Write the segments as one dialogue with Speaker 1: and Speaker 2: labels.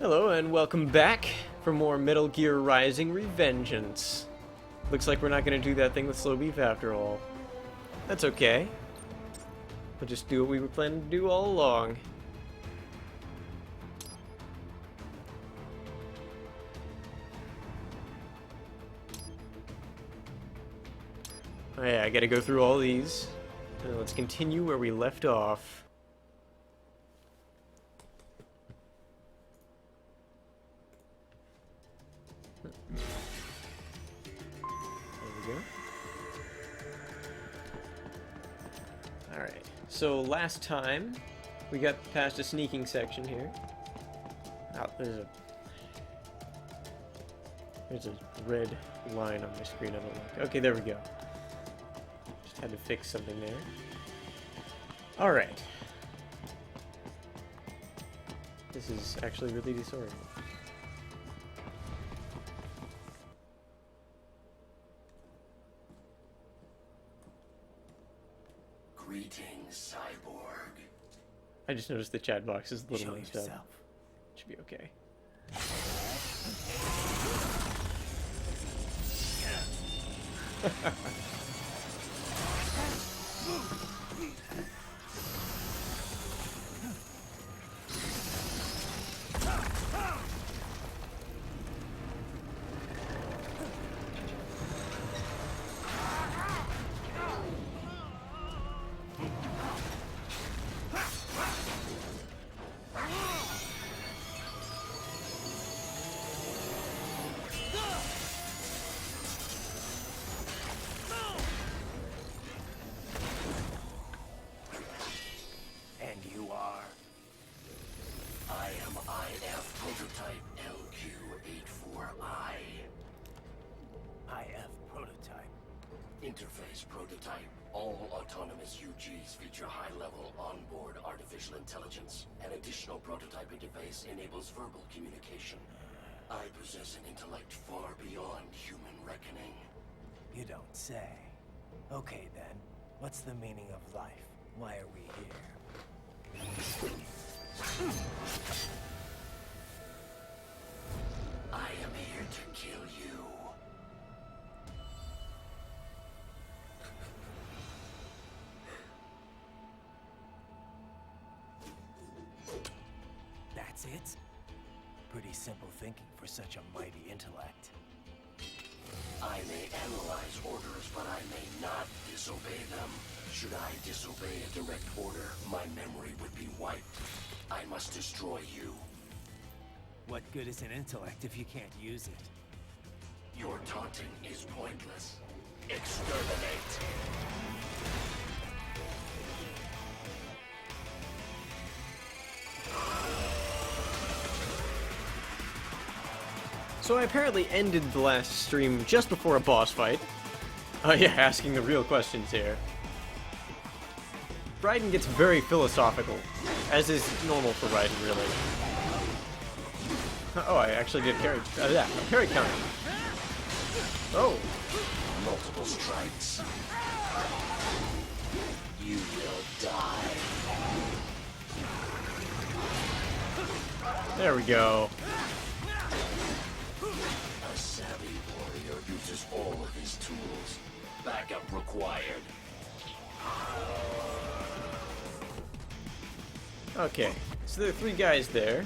Speaker 1: Hello and welcome back for more Metal Gear Rising Revengeance. Looks like we're not going to do that thing with slow beef after all. That's okay. We'll just do what we were planning to do all along. Oh yeah, I gotta go through all these. Let's continue where we left off. Alright, so last time we got past a sneaking section here. Oh, there's a red line on my screen I don't like. Okay, there we go. Just had to fix something there. Alright. This is actually really disorienting.
Speaker 2: Greetings, cyborg.
Speaker 1: I just noticed the chat box is a little
Speaker 2: Show
Speaker 1: messed up.
Speaker 2: yourself.
Speaker 1: Should be okay.
Speaker 2: And you are? I am IF Prototype LQ84I. IF Prototype. Interface Prototype. All autonomous UGs feature high-level onboard artificial intelligence. An additional prototype interface enables verbal communication. I possess an intellect far beyond human reckoning.
Speaker 3: You don't say. Okay then, what's the meaning of life? Why are we here?
Speaker 2: I am here to kill you.
Speaker 3: That's it? Pretty simple thinking for such a mighty intellect.
Speaker 2: I may analyze orders, but I may not disobey them. Should I disobey a direct order, my memory would be wiped. I must destroy you.
Speaker 3: What good is an intellect if you can't use it?
Speaker 2: Your taunting is pointless. Exterminate!
Speaker 1: So I apparently ended the last stream just before a boss fight. Yeah, asking the real questions here. Raiden gets very philosophical, as is normal for Raiden, really. Oh, I actually did carry. Yeah, a parry counter. Oh.
Speaker 2: Multiple strikes. You will die.
Speaker 1: There we go.
Speaker 2: A savvy warrior uses all of his tools. Backup required.
Speaker 1: Okay, so there are three guys there.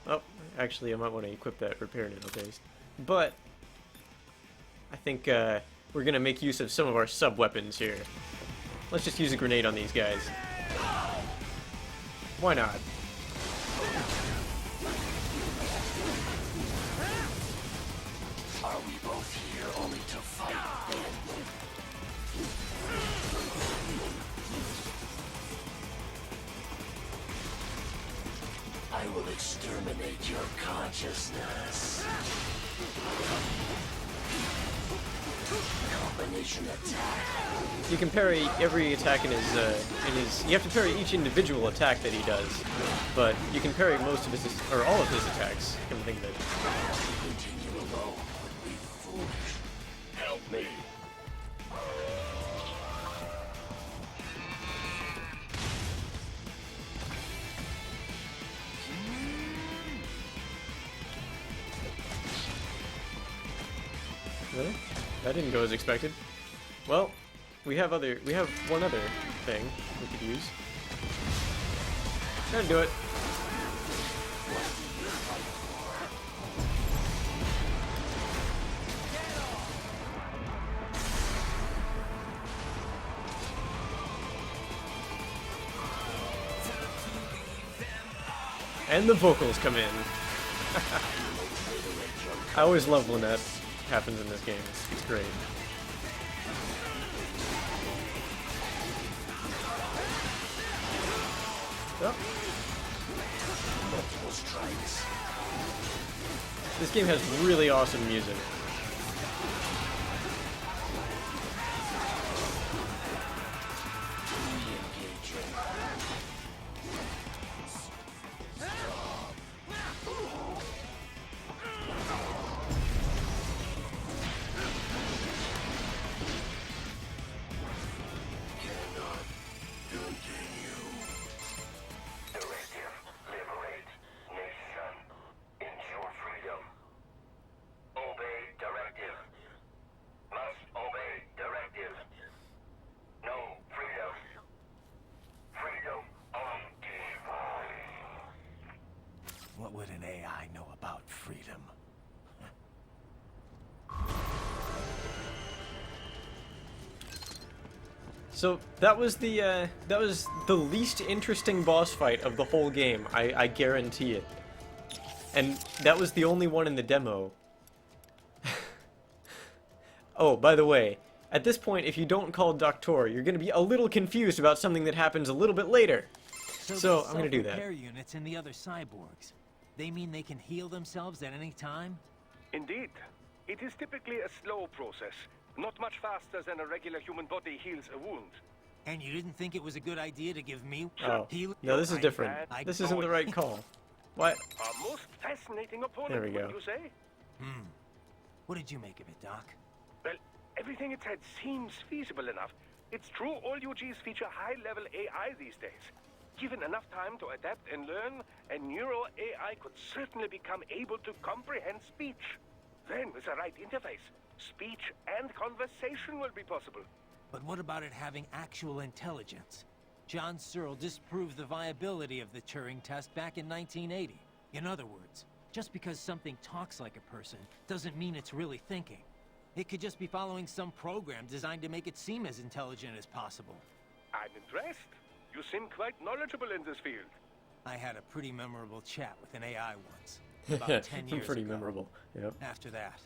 Speaker 1: Oh, actually I might want to equip that repair nano paste. But I think we're going to make use of some of our sub-weapons here. Let's just use a grenade on these guys. Why not?
Speaker 2: Are we both here only to fight then? I will exterminate your consciousness. Combination attack.
Speaker 1: You can parry every attack in his. You have to parry each individual attack that he does, but you can parry most of his, or all of his attacks. Come to think of it.
Speaker 2: Continue alone would be foolish. Help me.
Speaker 1: Really? That didn't go as expected. Well, we have one other thing we could use. Trying to do it. And the vocals come in. I always love when that happens in this game. It's great. Oh. This game has really awesome music.
Speaker 3: What would an AI know about freedom?
Speaker 1: So that was the least interesting boss fight of the whole game. I guarantee it. And that was the only one in the demo. Oh, by the way, at this point, if you don't call Doctor, you're going to be a little confused about something that happens a little bit later. So I'm going to do that.
Speaker 3: Repair units in the other cyborgs. They mean they can heal themselves at any time?
Speaker 4: Indeed. It is typically a slow process, not much faster than a regular human body heals a wound.
Speaker 3: And you didn't think it was a good idea to give me
Speaker 1: Oh, no, this is different. This isn't the right call. What?
Speaker 4: A most fascinating opponent,
Speaker 1: There we go.
Speaker 4: would you say?
Speaker 3: What did you make of it, Doc?
Speaker 4: Well, everything it said seems feasible enough. It's true all UGs feature high-level AI these days. Given enough time to adapt and learn, a neuro AI could certainly become able to comprehend speech. Then, with the right interface, speech and conversation will be possible.
Speaker 3: But what about it having actual intelligence? John Searle disproved the viability of the Turing test back in 1980. In other words, just because something talks like a person doesn't mean it's really thinking. It could just be following some program designed to make it seem as intelligent as possible.
Speaker 4: I'm impressed. You seem quite knowledgeable in this field.
Speaker 3: I had a pretty memorable chat with an AI once, about 10 years
Speaker 1: Pretty
Speaker 3: ago.
Speaker 1: memorable. Yep.
Speaker 3: After that,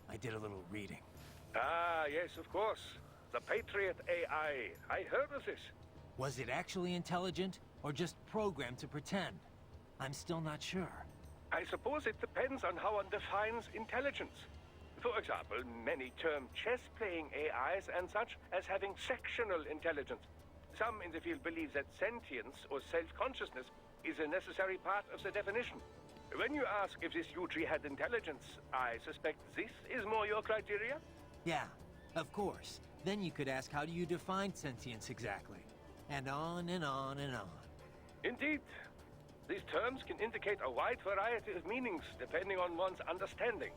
Speaker 3: I did a little reading.
Speaker 4: Ah, yes, of course. The Patriot AI. I heard of this.
Speaker 3: Was it actually intelligent, or just programmed to pretend? I'm still not sure.
Speaker 4: I suppose it depends on how one defines intelligence. For example, many term chess-playing AIs and such as having sectional intelligence. Some in the field believe that sentience or self-consciousness is a necessary part of the definition. When you ask if this UG had intelligence, I suspect this is more your criteria?
Speaker 3: Yeah, of course. Then you could ask, how do you define sentience exactly? And on and on and on.
Speaker 4: Indeed. These terms can indicate a wide variety of meanings depending on one's understanding.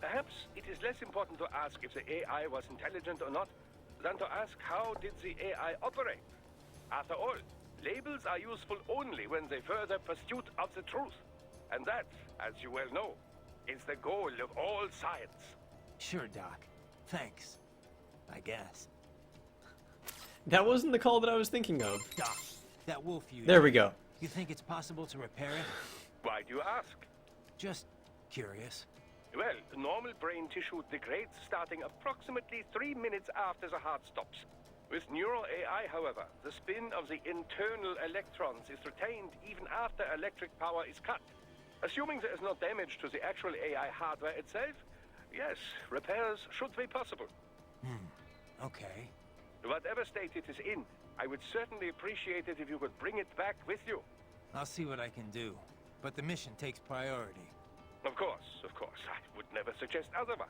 Speaker 4: Perhaps it is less important to ask if the AI was intelligent or not than to ask how did the AI operate. After all, labels are useful only when they further pursuit of the truth. And that, as you well know, is the goal of all science.
Speaker 3: Sure, Doc. Thanks. I guess.
Speaker 1: That wasn't the call that I was thinking of.
Speaker 3: Doc, that wolf you...
Speaker 1: There we go.
Speaker 3: You think it's possible to repair it?
Speaker 4: Why do you ask?
Speaker 3: Just curious.
Speaker 4: Well, normal brain tissue degrades starting approximately 3 minutes after the heart stops. With neural AI, however, the spin of the internal electrons is retained even after electric power is cut. Assuming there is no damage to the actual AI hardware itself, yes, repairs should be possible.
Speaker 3: Okay.
Speaker 4: Whatever state it is in, I would certainly appreciate it if you could bring it back with you.
Speaker 3: I'll see what I can do. But the mission takes priority.
Speaker 4: Of course, of course. I would never suggest otherwise.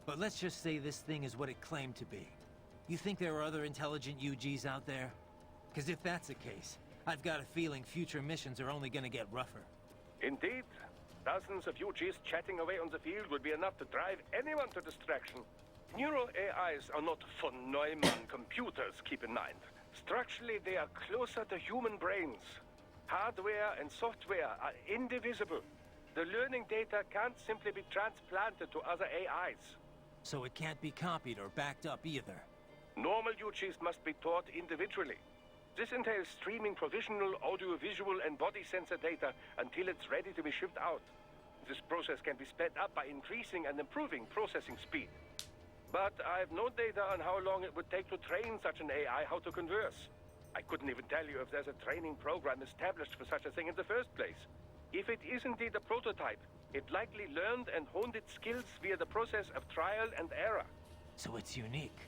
Speaker 3: But let's just say this thing is what it claimed to be. You think there are other intelligent UGs out there? Because if that's the case, I've got a feeling future missions are only gonna get rougher.
Speaker 4: Indeed. Dozens of UGs chatting away on the field would be enough to drive anyone to distraction. Neural AIs are not von Neumann computers, keep in mind. Structurally, they are closer to human brains. Hardware and software are indivisible. The learning data can't simply be transplanted to other AIs.
Speaker 3: So it can't be copied or backed up either.
Speaker 4: Normal UGs must be taught individually. This entails streaming provisional, audio-visual, and body sensor data until it's ready to be shipped out. This process can be sped up by increasing and improving processing speed. But I've no data on how long it would take to train such an AI how to converse. I couldn't even tell you if there's a training program established for such a thing in the first place. If it is indeed a prototype, it likely learned and honed its skills via the process of trial and error.
Speaker 3: So it's unique.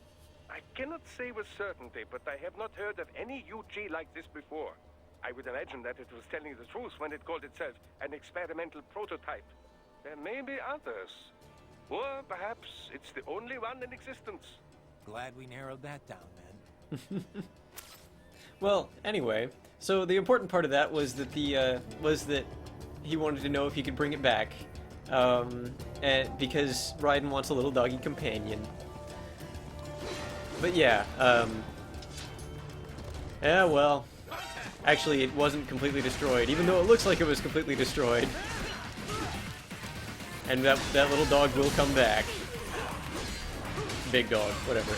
Speaker 4: I cannot say with certainty, but I have not heard of any UG like this before. I would imagine that it was telling the truth when it called itself an experimental prototype. There may be others. Or perhaps it's the only one in existence.
Speaker 3: Glad we narrowed that down, then.
Speaker 1: Well, anyway, so the important part of that was that he wanted to know if he could bring it back, and because Raiden wants a little doggy companion. But yeah, yeah, well, actually it wasn't completely destroyed, even though it looks like it was completely destroyed. And that little dog will come back. Big dog, whatever.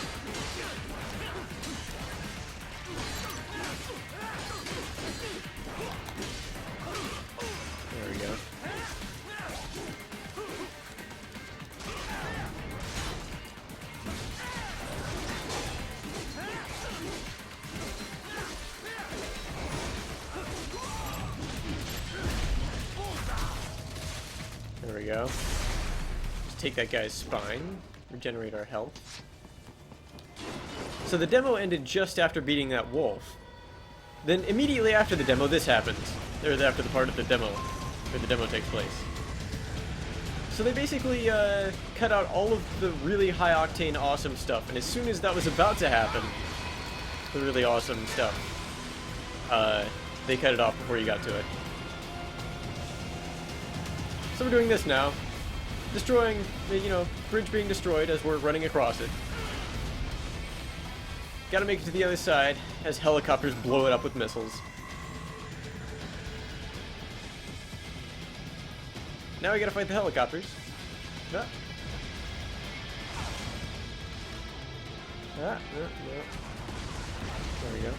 Speaker 1: There we go. There we go. Just take that guy's spine, regenerate our health. So the demo ended just after beating that wolf. Then immediately after the demo, this happens. Or after the part of the demo, where the demo takes place. So they basically cut out all of the really high-octane awesome stuff, and as soon as that was about to happen, the really awesome stuff, they cut it off before you got to it. So we're doing this now. Destroying, bridge being destroyed as we're running across it. Gotta make it to the other side as helicopters blow it up with missiles. Now we gotta fight the helicopters. Ah. Ah, no, no. There we go.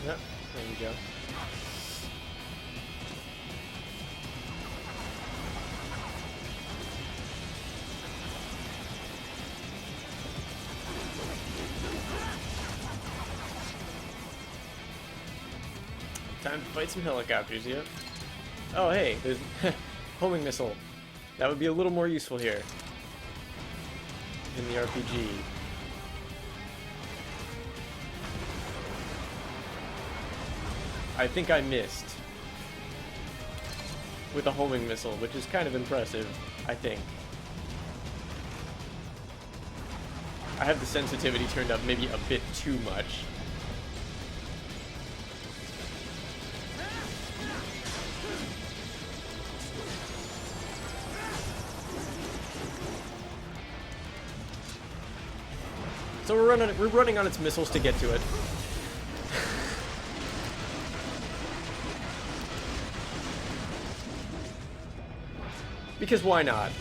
Speaker 1: Yep, there we go. Time to fight some helicopters, yep. Oh, hey, there's homing missile. That would be a little more useful here in the RPG. I think I missed with a homing missile, which is kind of impressive, I think. I have the sensitivity turned up maybe a bit too much. So we're running on its missiles to get to it. Because why not?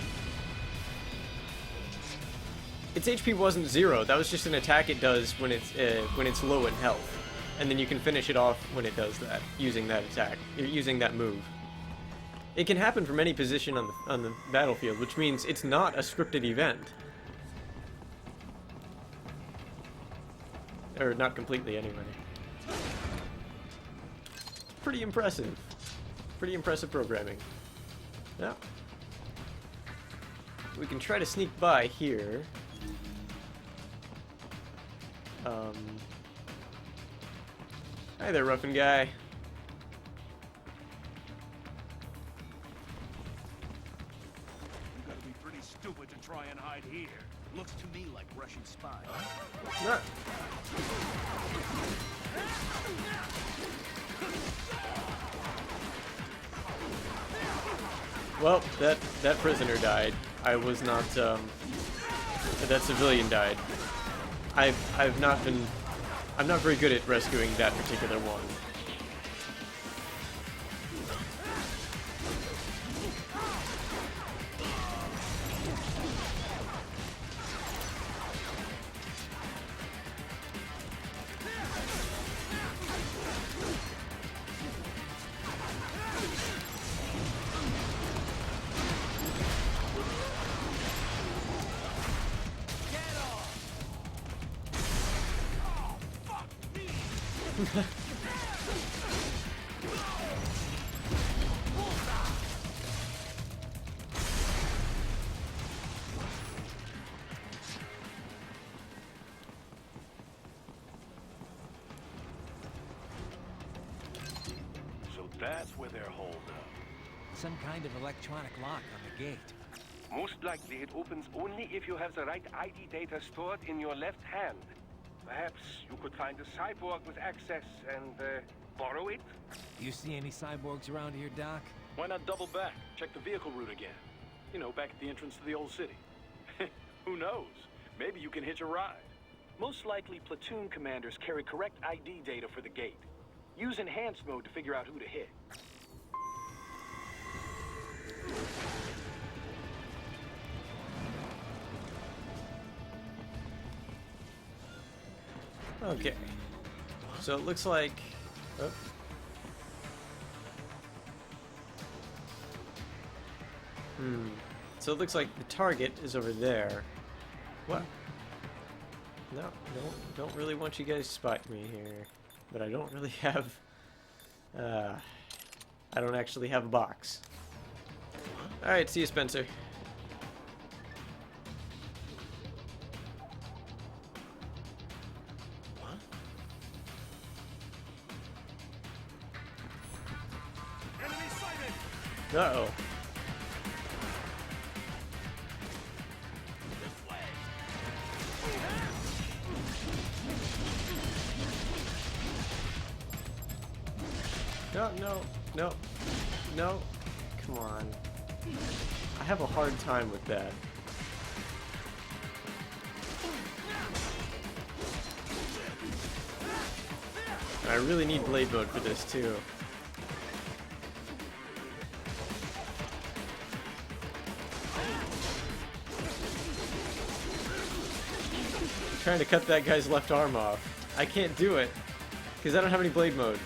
Speaker 1: Its HP wasn't 0. That was just an attack it does when it's low in health, and then you can finish it off when it does that using that attack, using that move. It can happen from any position on the battlefield, which means it's not a scripted event, or not completely anyway. Pretty impressive. Pretty impressive programming. Yeah. We can try to sneak by here. Hi there, Ruffin guy.
Speaker 5: You gotta be pretty stupid to try Looks to me like Russian spies.
Speaker 1: Ah. Well, that prisoner died. I was not. That civilian died. I'm not very good at rescuing that particular one.
Speaker 4: So that's where they're holed up.
Speaker 3: Some kind of electronic lock on the gate.
Speaker 4: Most likely it opens only if you have the right ID data stored in your left hand. Perhaps you could find a cyborg with access and borrow it?
Speaker 3: You see any cyborgs around here, Doc?
Speaker 5: Why not double back? Check the vehicle route again. You know, back at the entrance to the old city. Who knows? Maybe you can hitch a ride. Most likely, platoon commanders carry correct ID data for the gate. Use enhanced mode to figure out who to hit.
Speaker 1: Okay. So it looks like. Oh. So it looks like the target is over there. What? No, don't really want you guys to spot me here. But I don't really have... I don't actually have a box. Alright, see you, Spencer. Uh-oh. No. Come on. I have a hard time with that. I really need blade mode for this too. Trying to cut that guy's left arm off. I can't do it because I don't have any blade mode.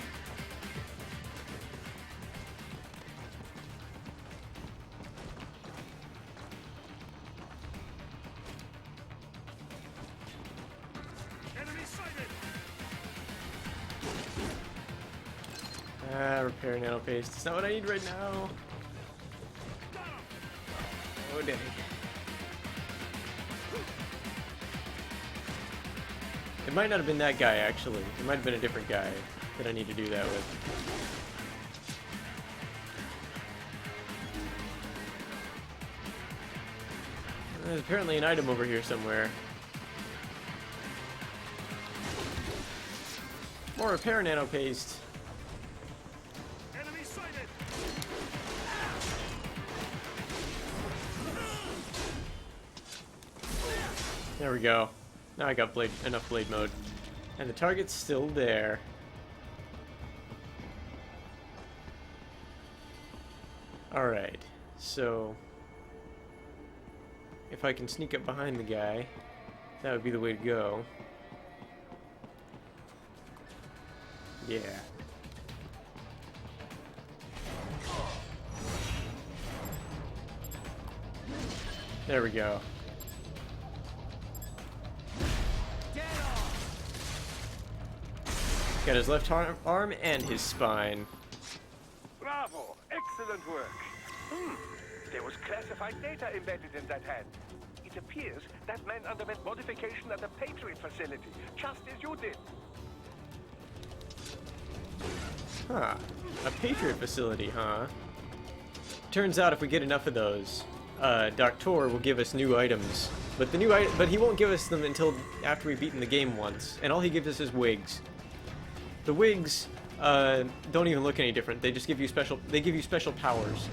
Speaker 1: Repair nano paste. It's not what I need right now. Oh dang. It might not have been that guy actually. It might have been a different guy that I need to do that with. There's apparently an item over here somewhere. More repair nano paste. There we go. Now I got enough blade mode. And the target's still there. Alright, so if I can sneak up behind the guy, that would be the way to go. Yeah. There we go. Got his left arm and his spine.
Speaker 4: Bravo! Excellent work. There was classified data embedded in that hand. It appears that man underwent modification at the Patriot facility, just as you did.
Speaker 1: Huh. A Patriot facility, huh? Turns out if we get enough of those, Dr. will give us new items But the new but he won't give us them until after we've beaten the game once, and all he gives us is wigs. The wigs don't even look any different. They just give you special. They give you special powers.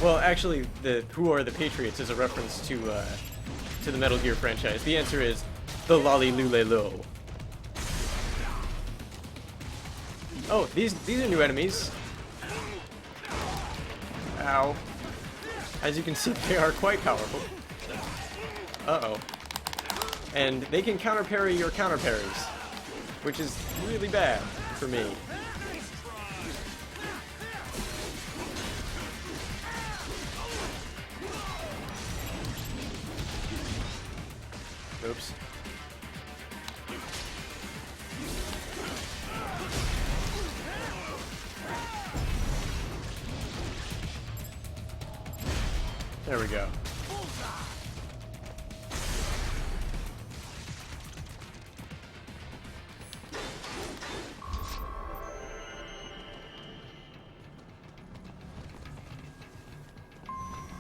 Speaker 1: Well, actually, the "Who Are the Patriots" is a reference to the Metal Gear franchise. The answer is the Lolly Lule Lo. Oh, these are new enemies. Ow. As you can see, they are quite powerful. Uh-oh. And they can counter-parry your counter-parries, which is really bad for me. Oops. There we go.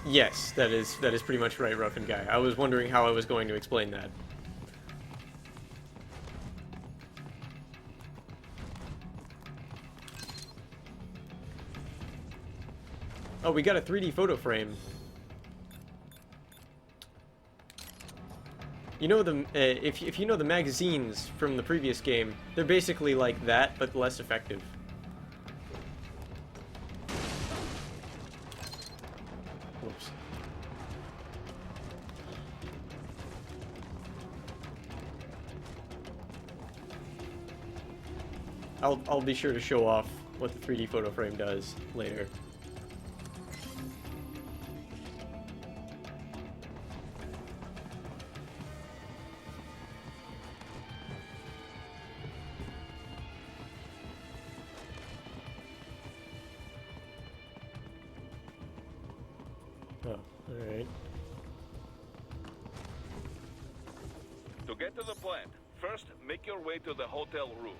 Speaker 1: Yes, that is pretty much right, Ruffin Guy. I was wondering how I was going to explain that. Oh, we got a 3D photo frame. You know the if you know the magazines from the previous game, they're basically like that, but less effective. Whoops. I'll be sure to show off what the 3D photo frame does later. Oh, alright.
Speaker 4: To get to the plant, first make your way to the hotel roof.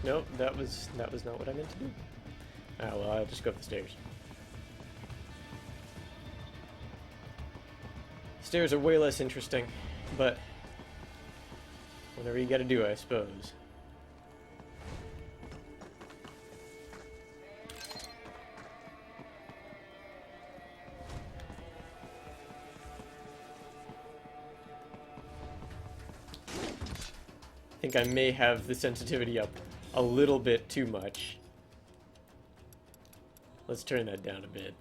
Speaker 4: No, that was not what I meant to do. Ah, well, I'll just go up the stairs. Stairs are way less interesting, but whatever you gotta do, I suppose. I think I may have the sensitivity up a little bit too much. Let's turn that down a bit.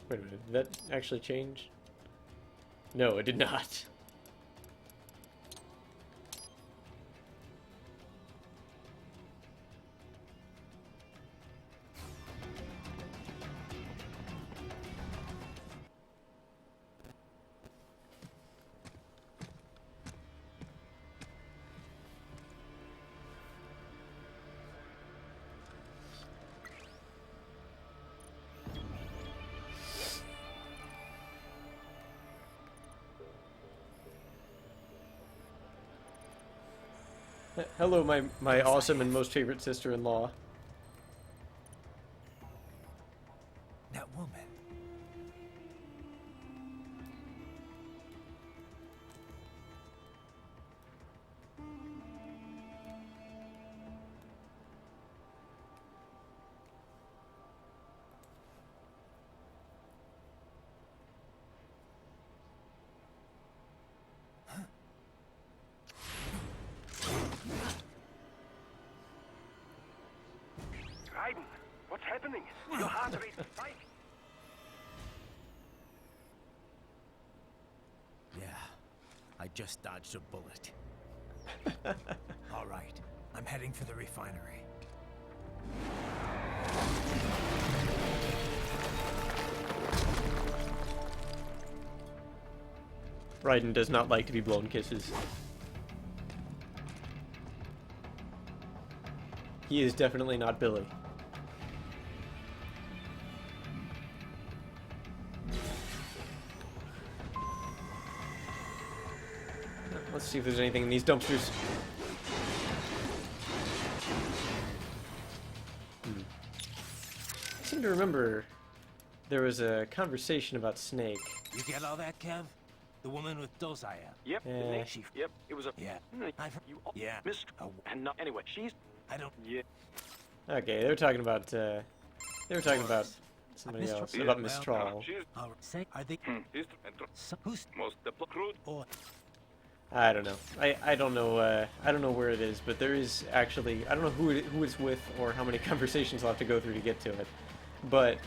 Speaker 4: Wait a minute, did that actually change? No, it did not. Hello, my awesome and most favorite sister-in-law.
Speaker 3: That woman.
Speaker 4: Raiden, what's happening? Your heart rate is spike.
Speaker 3: Yeah, I just dodged a bullet. All right, I'm heading for the refinery.
Speaker 1: Raiden does not like to be blown kisses. He is definitely not Billy. Let's see if there's anything in these dumpsters. I seem to remember there was a conversation about Snake.
Speaker 3: You get all that, Kev? The woman with Dosaya.
Speaker 5: Yep.
Speaker 1: Yeah.
Speaker 5: The name. Yep. It was a.
Speaker 3: Yeah. I've heard.
Speaker 5: You.
Speaker 3: Yeah.
Speaker 5: Missed.
Speaker 3: Oh.
Speaker 5: And not. Anyway, she's.
Speaker 3: I don't.
Speaker 5: Yeah.
Speaker 1: Okay, they were talking about somebody else, about Miss Troll.
Speaker 5: She's.
Speaker 3: Say, are they? Who's?
Speaker 5: Most the crude.
Speaker 3: Or
Speaker 1: I don't know. I don't know. I don't know where it is, but there is actually. I don't know who it's with or how many conversations I'll have to go through to get to it. But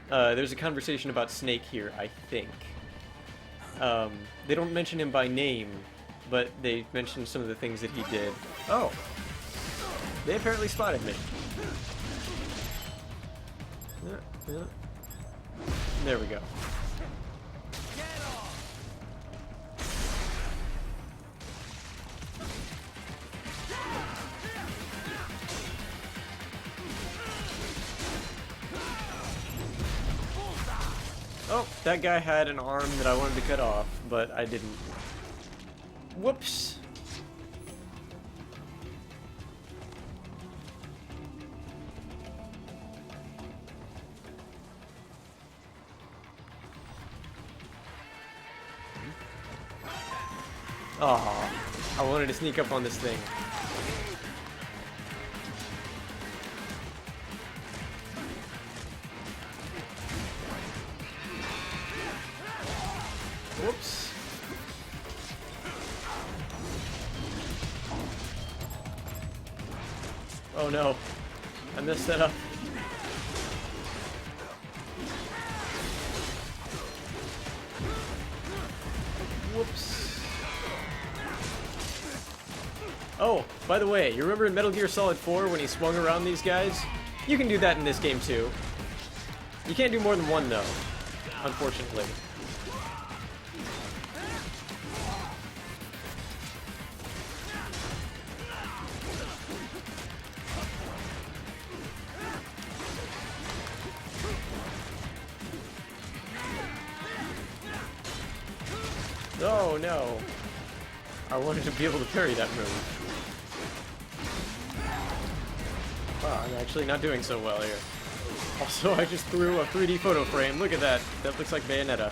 Speaker 1: there's a conversation about Snake here, I think. They don't mention him by name, but they mention some of the things that he did. Oh, they apparently spotted me. There we go. Oh, that guy had an arm that I wanted to cut off, but I didn't. Whoops. Aw, I wanted to sneak up on this thing. Whoops. Oh no, I messed that up. Whoops. Oh, by the way, you remember in Metal Gear Solid 4 when he swung around these guys? You can do that in this game too. You can't do more than one though, unfortunately. Oh no. I wanted to be able to parry that move. Wow, I'm actually not doing so well here. Also, I just threw a 3D photo frame. Look at that. That looks like Bayonetta.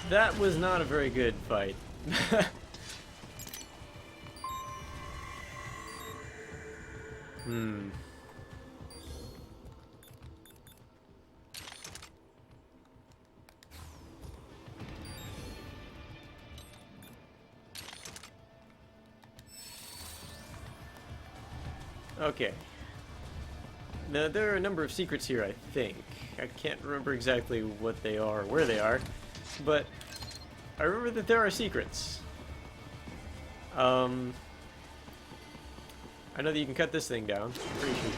Speaker 1: That was not a very good fight. Okay. Now, there are a number of secrets here, I think. I can't remember exactly what they are or where they are, but I remember that there are secrets. I know that you can cut this thing down. I'm pretty sure.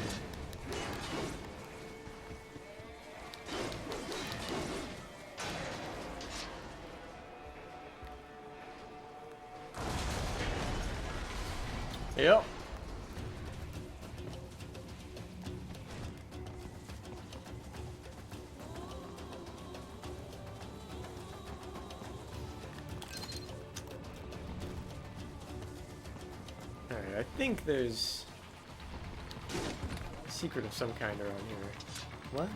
Speaker 1: Yep. Alright, I think there's a secret of some kind around here. What?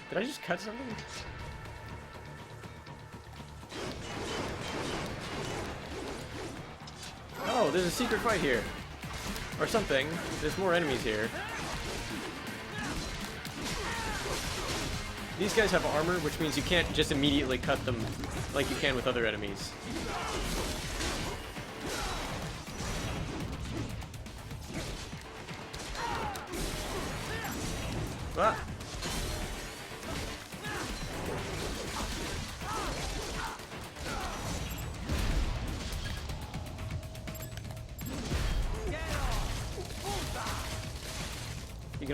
Speaker 1: Did I just cut something? Oh, there's a secret fight here. Or something. There's more enemies here. These guys have armor, which means you can't just immediately cut them like you can with other enemies. Ah.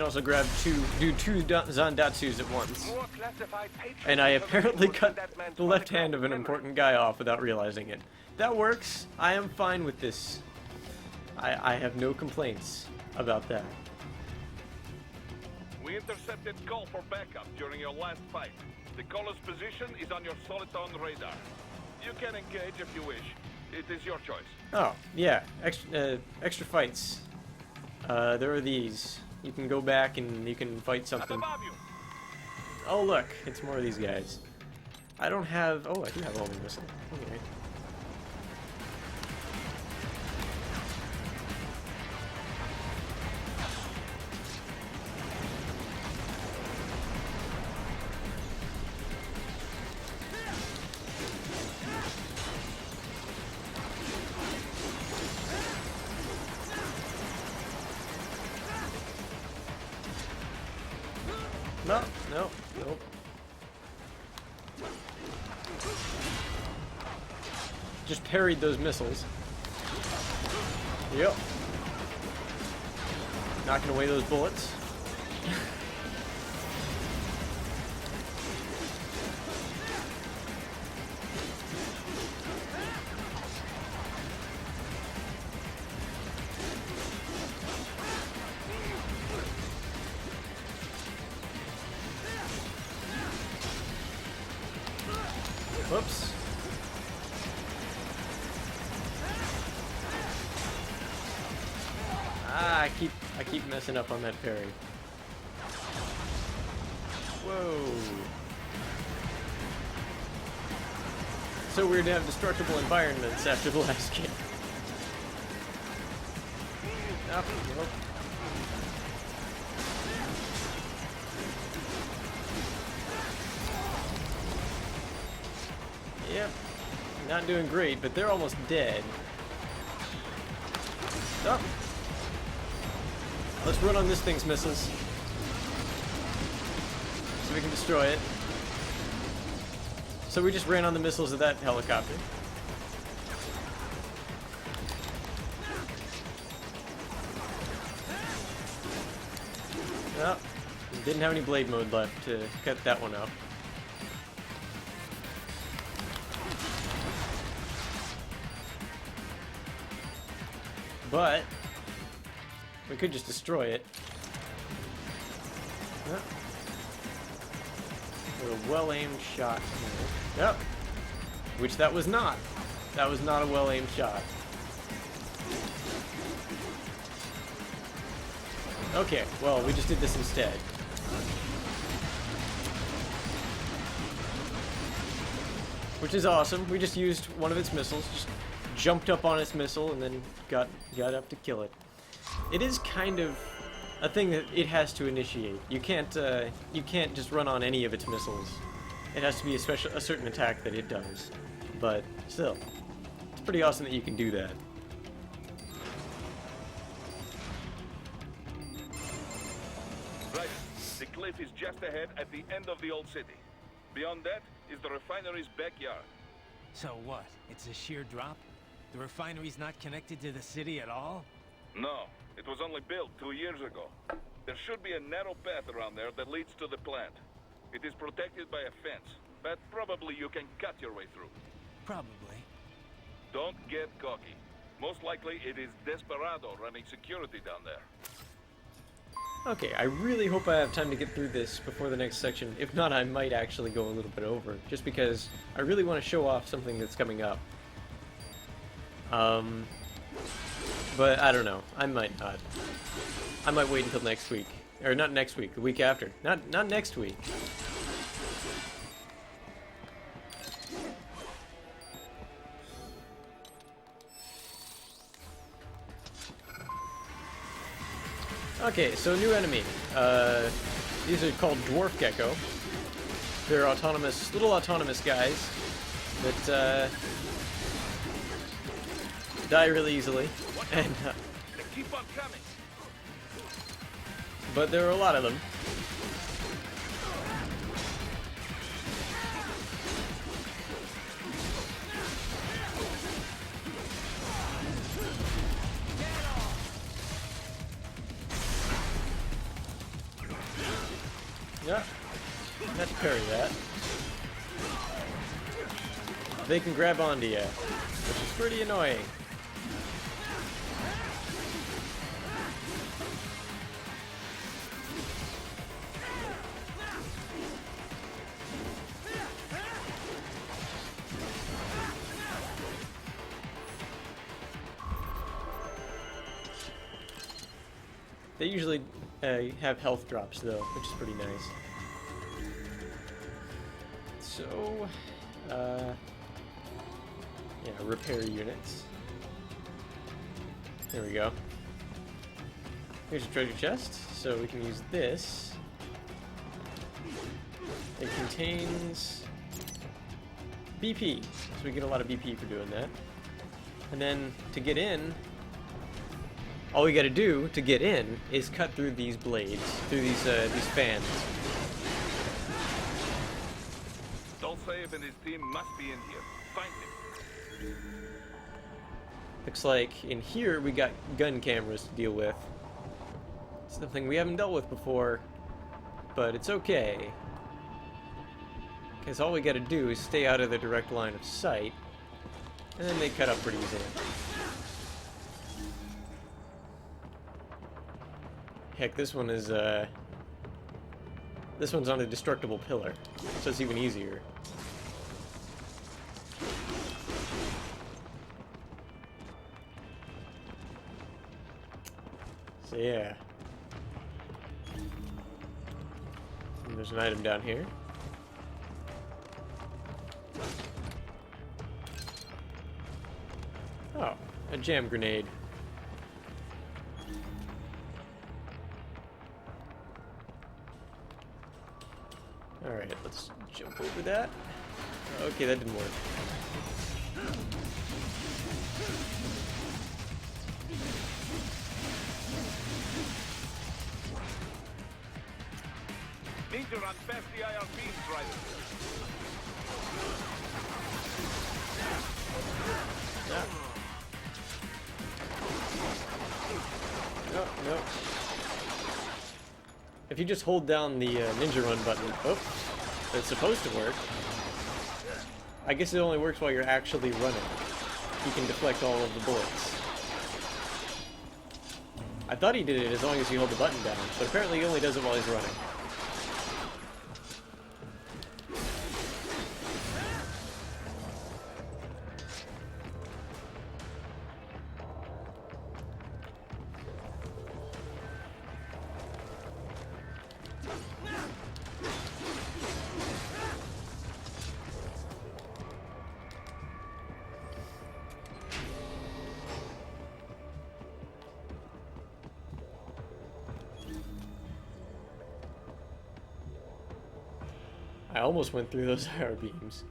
Speaker 1: can also grab do two Zandatsus at once.
Speaker 4: More classified patrons
Speaker 1: And I
Speaker 4: have
Speaker 1: apparently
Speaker 4: been
Speaker 1: cut
Speaker 4: that man's
Speaker 1: the left
Speaker 4: protocol
Speaker 1: hand of an
Speaker 4: memory.
Speaker 1: important guy off without realizing it. That works. I am fine with this. I have no complaints about that.
Speaker 6: We intercepted call for backup during your last fight. The caller's position is on your Soliton radar. You can engage if you wish. It is your choice.
Speaker 1: Oh, yeah. Extra fights. There are these. You can go back and you can fight
Speaker 6: Up
Speaker 1: something.
Speaker 6: above you.
Speaker 1: Oh, look. It's more of these guys. I don't have... Oh, I do have homing missile. Okay. No, no, nope. Just parried those missiles. Yep. Knocking away those bullets. Whoops. Ah, I keep messing up on that parry. Whoa. So weird to have destructible environments after the last game. Oh, nope. Yep. Not doing great, but they're almost dead. Oh. Let's run on this thing's missiles. So we can destroy it. So we just ran on the missiles of that helicopter. Oh. Didn't have any blade mode left to cut that one out. But we could just destroy it. Yep. With a well-aimed shot. Yep. Which that was not. That was not a well-aimed shot. Okay, well, we just did this instead. Which is awesome. We just used one of its missiles, just jumped up on its missile, and then got up to kill it. It is kind of a thing that it has to initiate. You can't just run on any of its missiles. It has to be a certain attack that it does. But still, it's pretty awesome that you can do that.
Speaker 6: Right. The cliff is just ahead at the end of the old city. Beyond that is the refinery's backyard.
Speaker 3: So what? It's a sheer drop? The refinery's not connected to the city at all?
Speaker 6: No, it was only built 2 years ago. There should be a narrow path around there that leads to the plant. It is protected by a fence, but probably you can cut your way through.
Speaker 3: Probably.
Speaker 6: Don't get cocky. Most likely it is Desperado running security down there.
Speaker 1: Okay, I really hope I have time to get through this before the next section. If not, I might actually go a little bit over, just because I really want to show off something that's coming up. But I don't know. I might not. I might wait until next week. Or not next week, the week after. Not next week. Okay, so new enemy. These are called Dwarf Gecko. They're autonomous, little autonomous guys that die really easily, and
Speaker 6: They keep on coming.
Speaker 1: but there are a lot of them. parry that. They can grab onto you, which is pretty annoying. They usually have health drops though, which is pretty nice. So, yeah, repair units. There we go. Here's a treasure chest, so we can use this. It contains BP, so we get a lot of BP for doing that. And then to get in, all we gotta do to get in is cut through these blades, through these fans.
Speaker 6: Dolcev and his team must be in here. Find him.
Speaker 1: Looks like in here we got gun cameras to deal with. Something we haven't dealt with before, but it's okay. Because all we gotta do is stay out of the direct line of sight, and then they cut up pretty easily. Heck, this one is, this one's on a destructible pillar, so it's even easier. So yeah. And there's an item down here. Oh, a jam grenade. Alright, let's jump over that. Okay, that didn't work.
Speaker 6: Need to run past the IR beams right.
Speaker 1: Yeah. No, no. If you just hold down the ninja run button, oh, it's supposed to work. I guess it only works while you're actually running. You can deflect all of the bullets. I thought he did it as long as you hold the button down, but apparently he only does it while he's running. I almost went through those IR beams.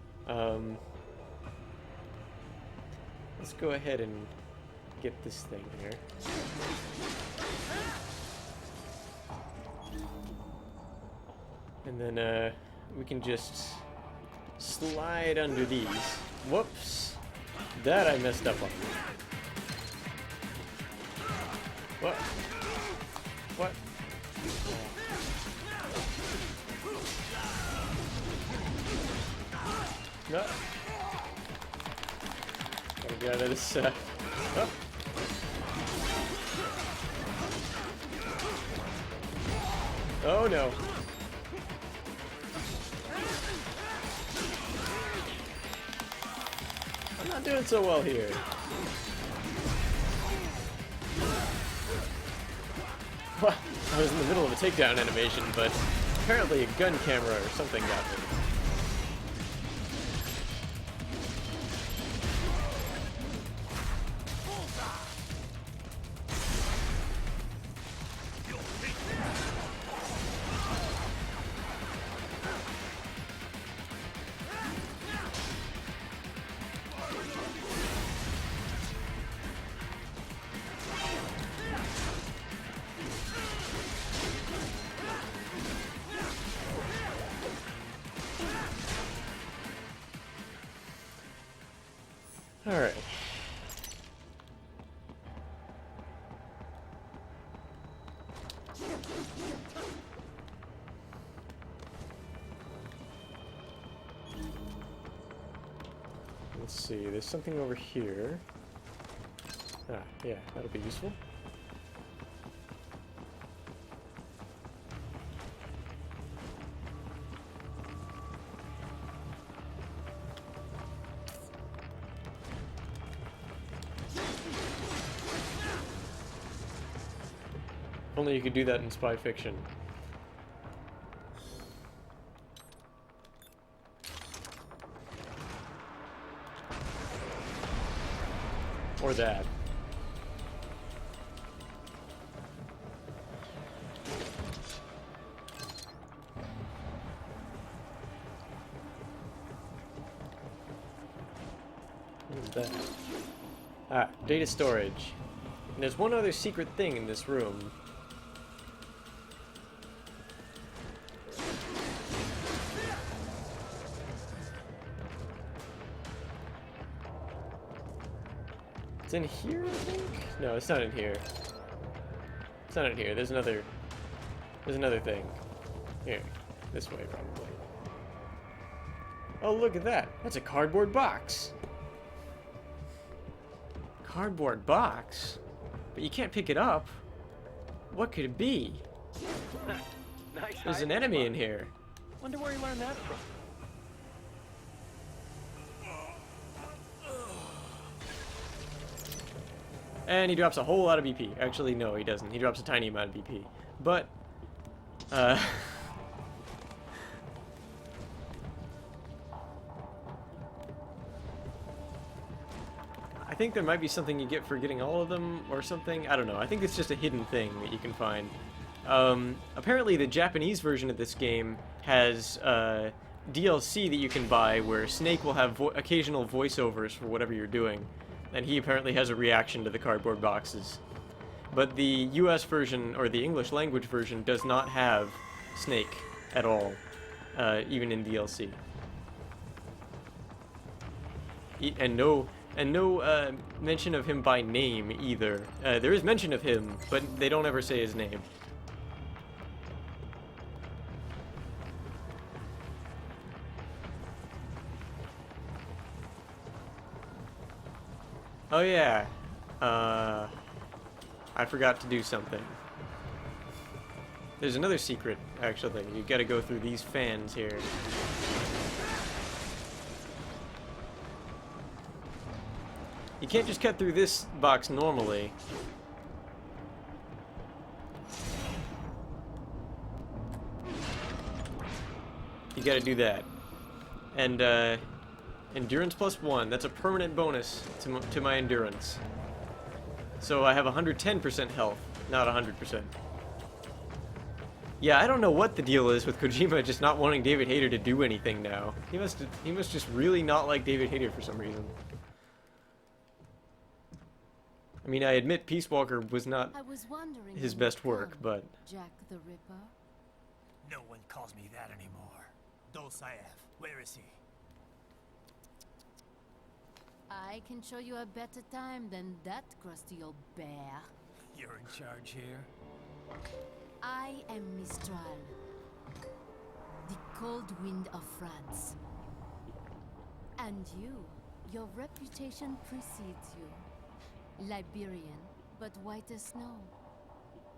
Speaker 1: Let's go ahead and get this thing here. And then we can just slide under these. Whoops! That I messed up on. What? What? No. Gotta get out of this, oh. Oh no. I'm not doing so well here. Well, I was in the middle of a takedown animation, but apparently a gun camera or something got me. Alright. Let's see, there's something over here. Ah, yeah, that'll be useful. Only you could do that in spy fiction. Or that. What is that? Ah, data storage. And there's one other secret thing in this room. It's in here, I think? No, it's not in here. It's not in here. There's another thing. Here. This way, probably. Oh, look at that. That's a cardboard box. Cardboard box? But you can't pick it up. What could it be?
Speaker 5: Nice.
Speaker 1: There's an enemy in here.
Speaker 5: Wonder where you learned that from.
Speaker 1: And he drops a whole lot of BP. Actually, no, he doesn't. He drops a tiny amount of BP. But, I think there might be something you get for getting all of them, or something. I don't know. I think it's just a hidden thing that you can find. Apparently, the Japanese version of this game has DLC that you can buy where Snake will have occasional voiceovers for whatever you're doing. And he apparently has a reaction to the cardboard boxes. But the US version, or the English language version, does not have Snake at all, even in DLC. And no mention of him by name either. There is mention of him, but they don't ever say his name. Oh yeah, I forgot to do something. There's another secret, actually. You gotta go through these fans here. You can't just cut through this box normally. You gotta do that. And, endurance +1. That's a permanent bonus to my endurance. So I have 110% health, not 100%. Yeah, I don't know what the deal is with Kojima just not wanting David Hayter to do anything now. He must just really not like David Hayter for some reason. I mean, I admit Peace Walker was not his best work, but...
Speaker 7: Jack the Ripper?
Speaker 3: No one calls me that anymore. Dolsaev, where is he?
Speaker 7: I can show you a better time than that crusty old bear.
Speaker 3: You're in charge here?
Speaker 7: I am Mistral, the cold wind of France. And you, your reputation precedes you. Liberian, but white as snow.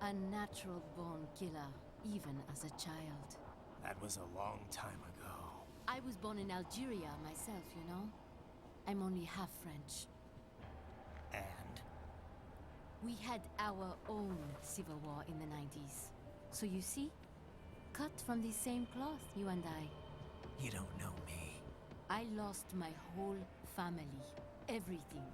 Speaker 7: A natural-born killer, even as a child.
Speaker 3: That was a long time ago.
Speaker 7: I was born in Algeria myself, you know? I'm only half French.
Speaker 3: And?
Speaker 7: We had our own civil war in the 90s. So you see? Cut from the same cloth, you and I.
Speaker 3: You don't know me.
Speaker 7: I lost my whole family. Everything.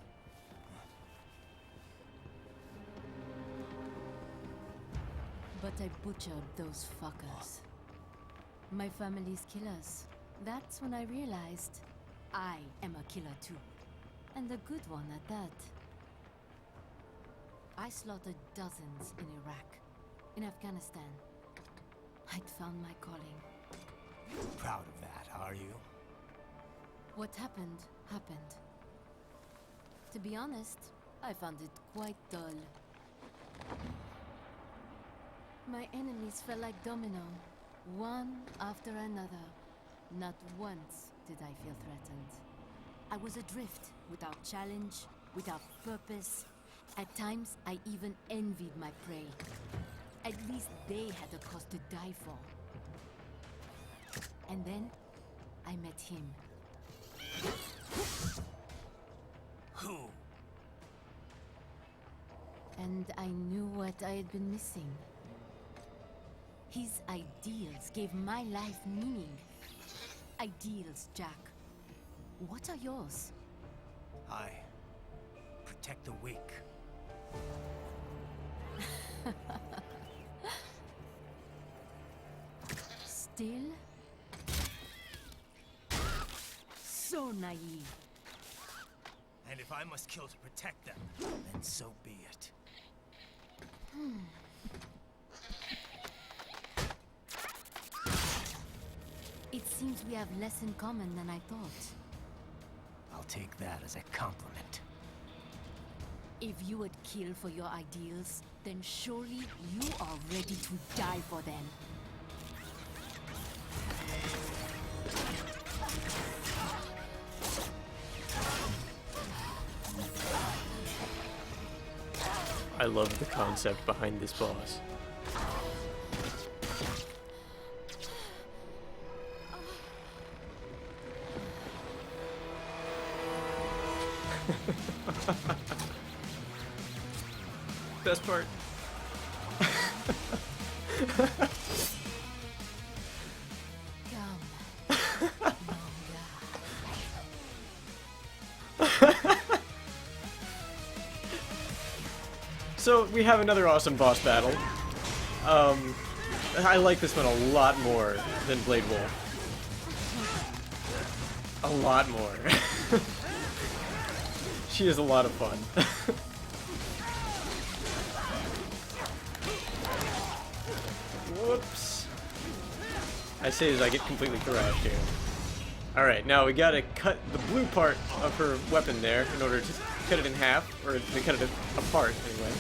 Speaker 7: But I butchered those fuckers. My family's killers. That's when I realized I am a killer too. And a good one at that. I slaughtered dozens in Iraq, in Afghanistan. I'd found my calling.
Speaker 3: Proud of that, are you?
Speaker 7: What happened, happened. To be honest, I found it quite dull. My enemies fell like domino, one after another. Not once did I feel threatened. I was adrift, without challenge, without purpose. At times, I even envied my prey. At least they had a cause to die for. And then, I met him.
Speaker 3: Who?
Speaker 7: And I knew what I had been missing. His ideals gave my life meaning. Ideals, Jack. What are yours?
Speaker 3: I protect the weak.
Speaker 7: Still? So naive.
Speaker 3: And if I must kill to protect them, then so be it.
Speaker 7: It seems we have less in common than I thought.
Speaker 3: I'll take that as a compliment.
Speaker 7: If you would kill for your ideals, then surely you are ready to die for them.
Speaker 1: I love the concept behind this boss. Best part.
Speaker 7: Come.
Speaker 1: So we have another awesome boss battle. I like this one a lot more than Blade Wolf. A lot more. She is a lot of fun. Whoops. I say as I get completely thrashed here. Alright, now we gotta cut the blue part of her weapon there in order to cut it in half, or to cut it apart anyway.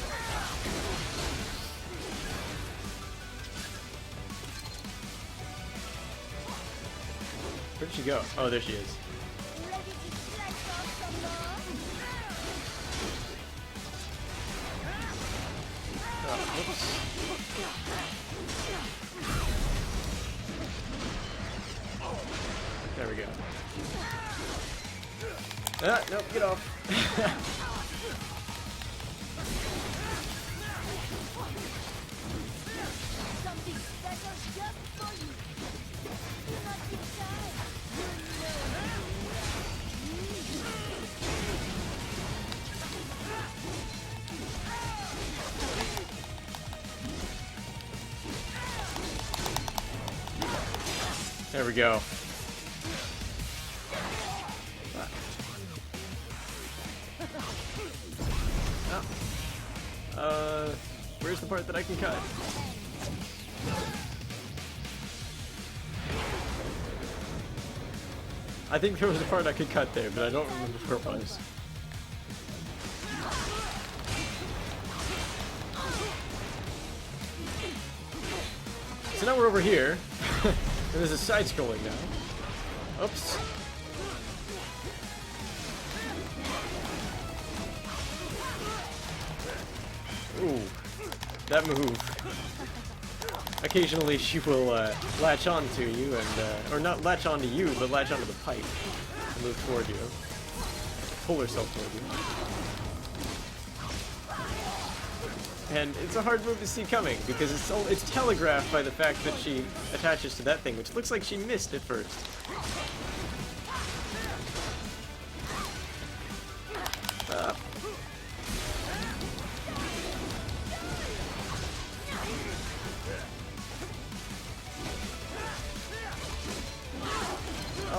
Speaker 1: Where'd she go? Oh, there she is. Oh, whoops. There we go. Ah, nope, get off.
Speaker 7: Something special just for you. Do not be shy.
Speaker 1: There we go. Where's the part that I can cut? I think there was a part I could cut there, but I don't remember where it was. So now we're over here, and there's a side-scrolling now. Oops. Ooh, that move. Occasionally she will latch on to you and, or not latch on to you, but latch onto the pipe and move toward you. Pull herself toward you. And it's a hard move to see coming because it's telegraphed by the fact that she attaches to that thing, which looks like she missed at first.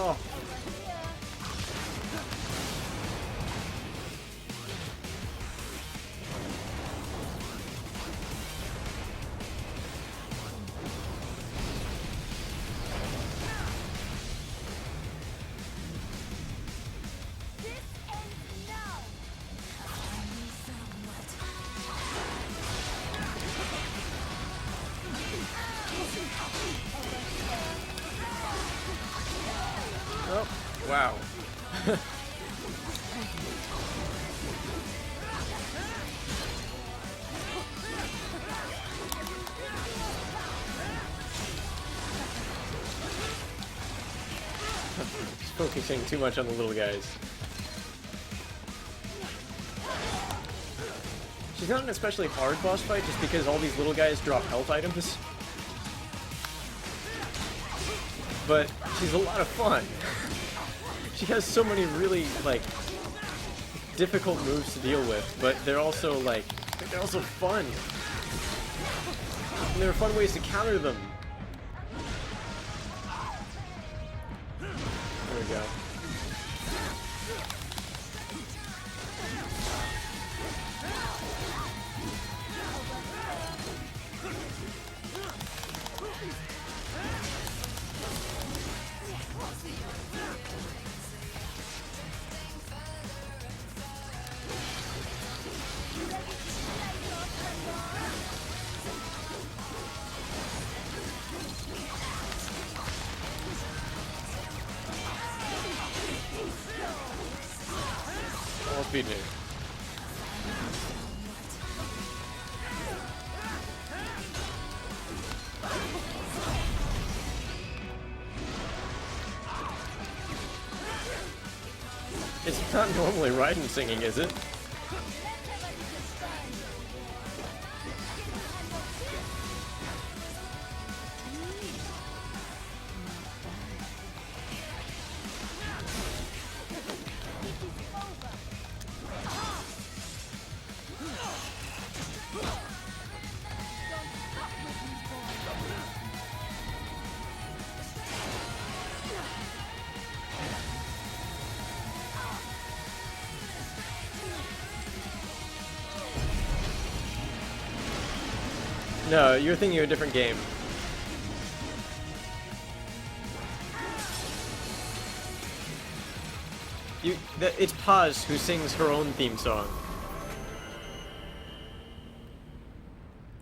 Speaker 1: Oh. Oh, wow. She's focusing too much on the little guys. She's not an especially hard boss fight just because all these little guys drop health items. But she's a lot of fun. She has so many really, like, difficult moves to deal with, but they're also, like, they're also fun. And there are fun ways to counter them. There we go. All speed new. It's not normally Raiden singing, is it? No, you're thinking of a different game. It's Paz who sings her own theme song.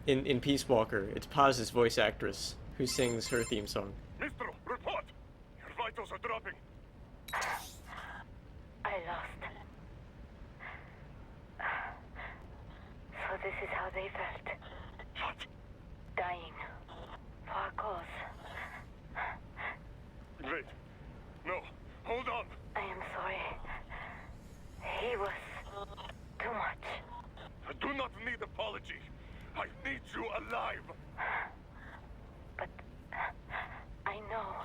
Speaker 1: In Peace Walker, it's Paz's voice actress who sings her theme song.
Speaker 4: Mistro, report! Your vitals are dropping.
Speaker 8: I lost. So this is how they felt.
Speaker 4: What?
Speaker 8: Dying. For a cause.
Speaker 4: Wait. No. Hold on.
Speaker 8: I am sorry. He was too much.
Speaker 4: I do not need apology. I need you alive.
Speaker 8: But I know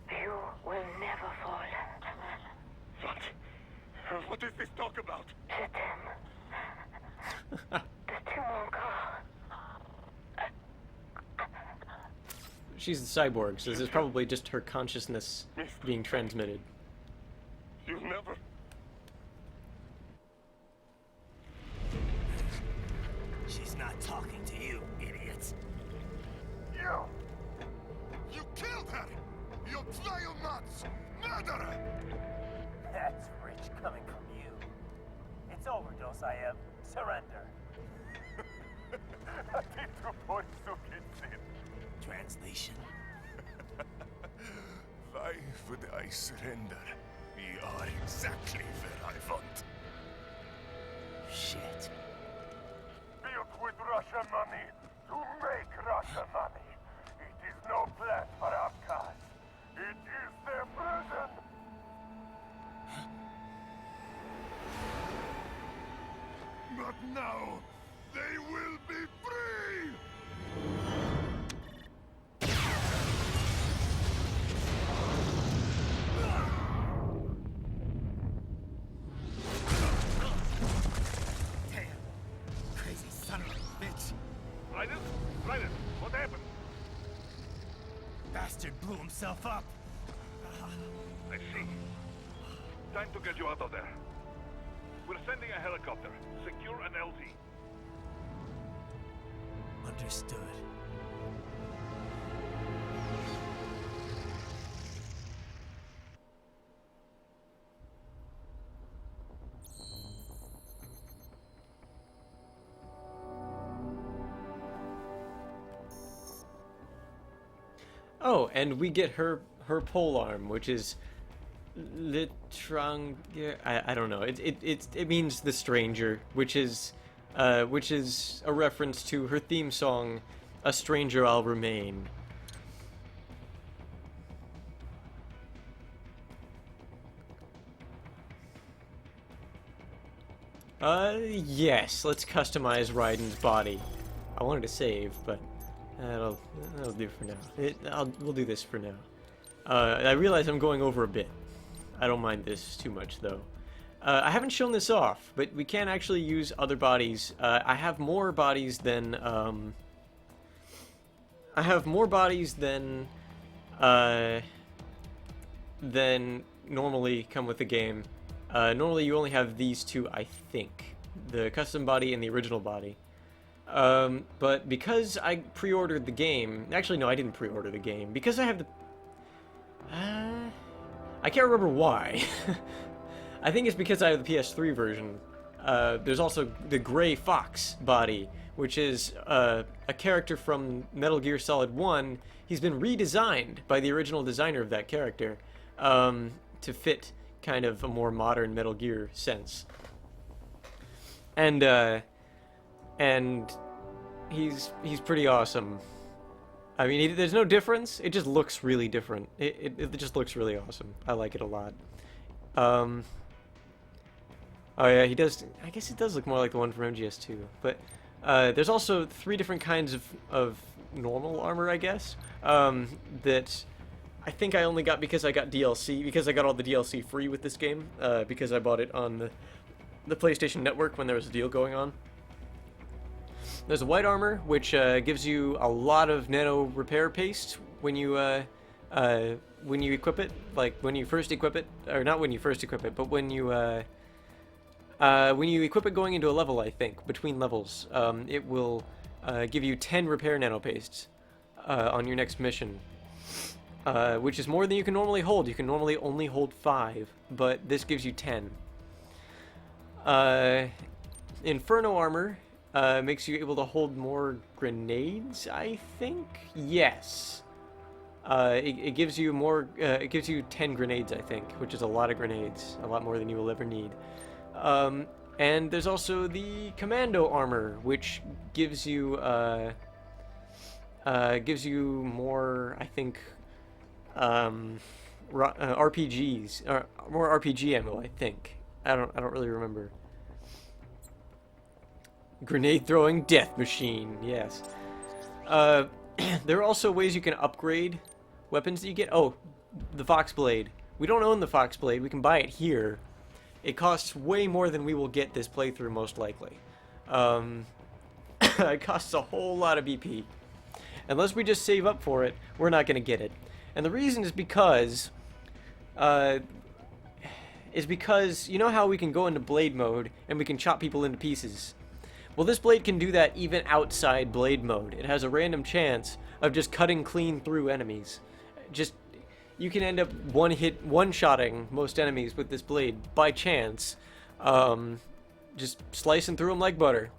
Speaker 8: you will never fall.
Speaker 4: What? What is this talk about?
Speaker 8: Je t'aime. De tout mon corps.
Speaker 1: She's a cyborg, so this is probably just her consciousness being transmitted.
Speaker 4: You never...
Speaker 9: She's not talking to you, idiots.
Speaker 4: You killed her! You vile nuts! Murderer!
Speaker 9: That's rich coming from you. It's overdose, I am. Surrender. Translation.
Speaker 4: Why would I surrender? We are exactly where I want.
Speaker 9: Shit.
Speaker 4: Built with Russia money to make Russia money. It is no plan for our cause. It is their prison. But now, they will be free!
Speaker 9: Damn. Crazy son of a bitch.
Speaker 4: Raiden, what happened?
Speaker 9: Bastard blew himself up.
Speaker 4: I see. Time to get you out of there. We're sending a helicopter. Secure an LZ.
Speaker 9: Understood.
Speaker 1: Oh, and we get her pole arm, which is Litrang. I don't know. It means the stranger, which is a reference to her theme song, "A Stranger I'll Remain." Yes, let's customize Raiden's body. I wanted to save, but that'll do for now. We'll do this for now. I realize I'm going over a bit. I don't mind this too much, though. I haven't shown this off, but we can actually use other bodies. I have more bodies than, than normally come with the game. Normally you only have these two, I think. The custom body and the original body. But because I pre-ordered the game... Actually, no, I didn't pre-order the game. Because I have the... I can't remember why. I think it's because I have the PS3 version. There's also the Gray Fox body, which is a character from Metal Gear Solid 1. He's been redesigned by the original designer of that character to fit kind of a more modern Metal Gear sense. And he's pretty awesome. I mean, there's no difference. It just looks really different. It just looks really awesome. I like it a lot. Oh yeah, he does. I guess it does look more like the one from MGS2. But there's also 3 different kinds of normal armor, I guess, that I think I only got because I got DLC, because I got all the DLC free with this game, because I bought it on the PlayStation Network when there was a deal going on. There's a white armor, which gives you a lot of nano repair paste when you equip it, like when you first equip it, or not when you first equip it, but when you equip it going into a level, I think, between levels, it will give you 10 repair nano pastes on your next mission, which is more than you can normally hold. You can normally only hold 5, but this gives you 10. Inferno armor makes you able to hold more grenades, I think? Yes. It gives you more, it gives you 10 grenades, I think, which is a lot of grenades. A lot more than you will ever need. And there's also the commando armor, which gives you more, I think, RPGs, or more RPG ammo, I think. I don't really remember. Grenade throwing death machine, yes. There are also ways you can upgrade weapons that you get. Oh, the Fox Blade. We don't own the Fox Blade. We can buy it here. It costs way more than we will get this playthrough, most likely. It costs a whole lot of BP. Unless we just save up for it, we're not going to get it. And the reason is because you know how we can go into blade mode and we can chop people into pieces? Well, this blade can do that even outside blade mode. It has a random chance of just cutting clean through enemies. You can end up one-shotting most enemies with this blade by chance. Just slicing through them like butter.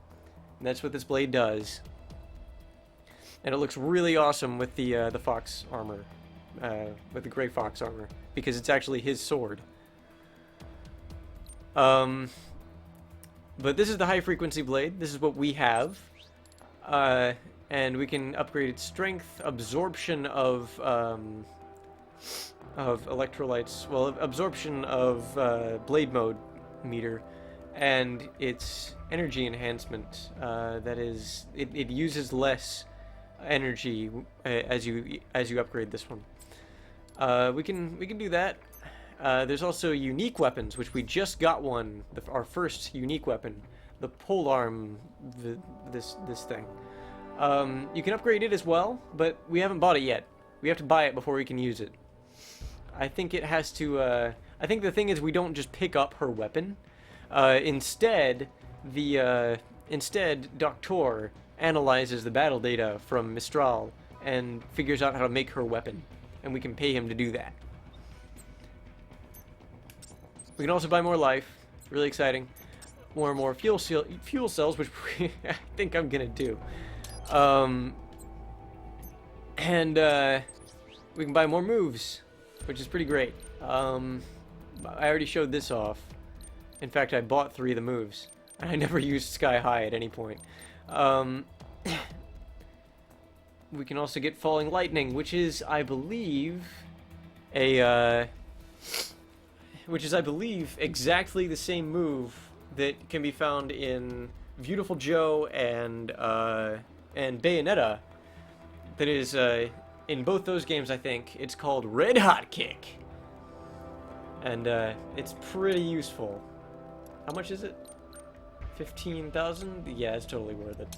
Speaker 1: And that's what this blade does. And it looks really awesome with the fox armor. With the Gray Fox armor. Because it's actually his sword. But this is the high-frequency blade. This is what we have. And we can upgrade its strength, absorption of electrolytes, well, absorption of blade mode meter, and its energy enhancement. That is, it uses less energy as you upgrade this one. We can do that. There's also unique weapons, which we just got one, our first unique weapon, the polearm, this thing. You can upgrade it as well, but we haven't bought it yet. We have to buy it before we can use it. I think it has to, I think the thing is we don't just pick up her weapon. Instead, Doctor analyzes the battle data from Mistral and figures out how to make her weapon, and we can pay him to do that. We can also buy more life. Really exciting. More and more fuel cells, which I think I'm gonna do. And we can buy more moves, which is pretty great. I already showed this off. In fact, I bought 3 of the moves, and I never used Sky High at any point. We can also get Falling Lightning, which is, I believe, exactly the same move that can be found in Beautiful Joe and Bayonetta. That is in both those games, I think. It's called Red Hot Kick, and it's pretty useful. How much is it? 15,000? Yeah, it's totally worth it.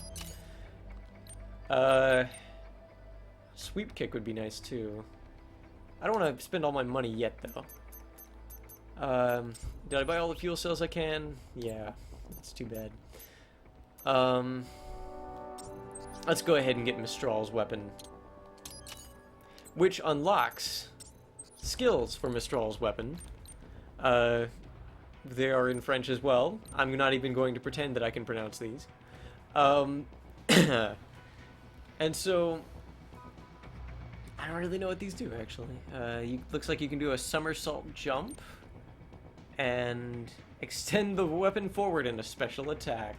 Speaker 1: Sweep kick would be nice too. I don't want to spend all my money yet though. Did I buy all the fuel cells I can? Yeah, that's too bad. Let's go ahead and get Mistral's weapon, which unlocks skills for Mistral's weapon. They are in French as well. I'm not even going to pretend that I can pronounce these. And so, I don't really know what these do, actually. Looks like you can do a somersault jump and extend the weapon forward in a special attack.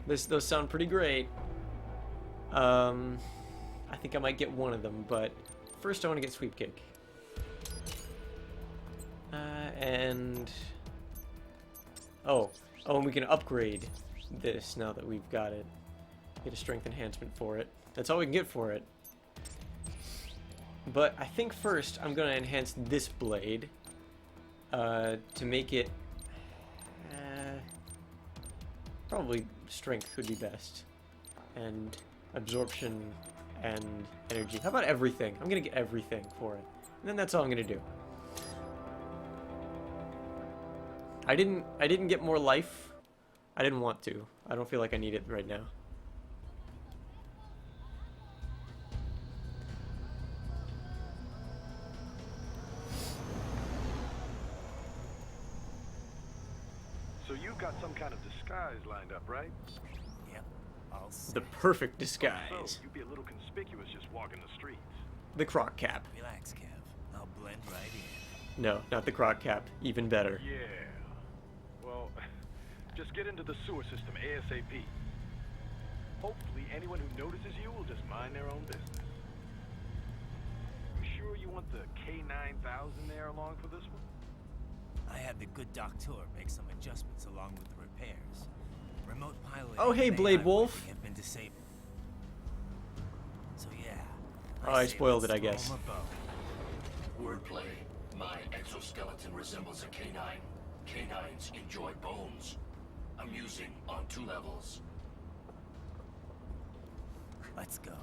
Speaker 1: Those sound pretty great. I think I might get one of them, but first I want to get Sweep Kick. And we can upgrade this now that we've got it. Get a strength enhancement for it. That's all we can get for it. But I think first I'm going to enhance this blade to make it... probably strength would be best. And absorption and energy. How about everything? I'm going to get everything for it. And then that's all I'm going to do. I didn't get more life. I didn't want to. I don't feel like I need it right now.
Speaker 5: So you've got some kind of disguise lined up, right?
Speaker 9: Yep, all set.
Speaker 1: The perfect
Speaker 5: So
Speaker 1: disguise.
Speaker 5: you'd be a little conspicuous just walking the streets.
Speaker 1: The croc cap.
Speaker 9: Relax, Kev. I'll blend right in.
Speaker 1: No, not the croc cap. Even better.
Speaker 5: Yeah. Well, just get into the sewer system ASAP. Hopefully anyone who notices you will just mind their own business. You sure you want the K9000 there along for this one?
Speaker 9: I had the good doctor make some adjustments along with the repairs. Remote pilot.
Speaker 1: Oh, hey, Blade Wolf.
Speaker 9: Have been disabled. So yeah.
Speaker 1: Oh, I
Speaker 9: say
Speaker 1: spoiled
Speaker 9: let's
Speaker 1: it, I
Speaker 9: throw
Speaker 1: guess.
Speaker 9: 'em a bone.
Speaker 2: Wordplay. My exoskeleton resembles a canine. Canines enjoy bones. Amusing on 2 levels.
Speaker 9: Let's go.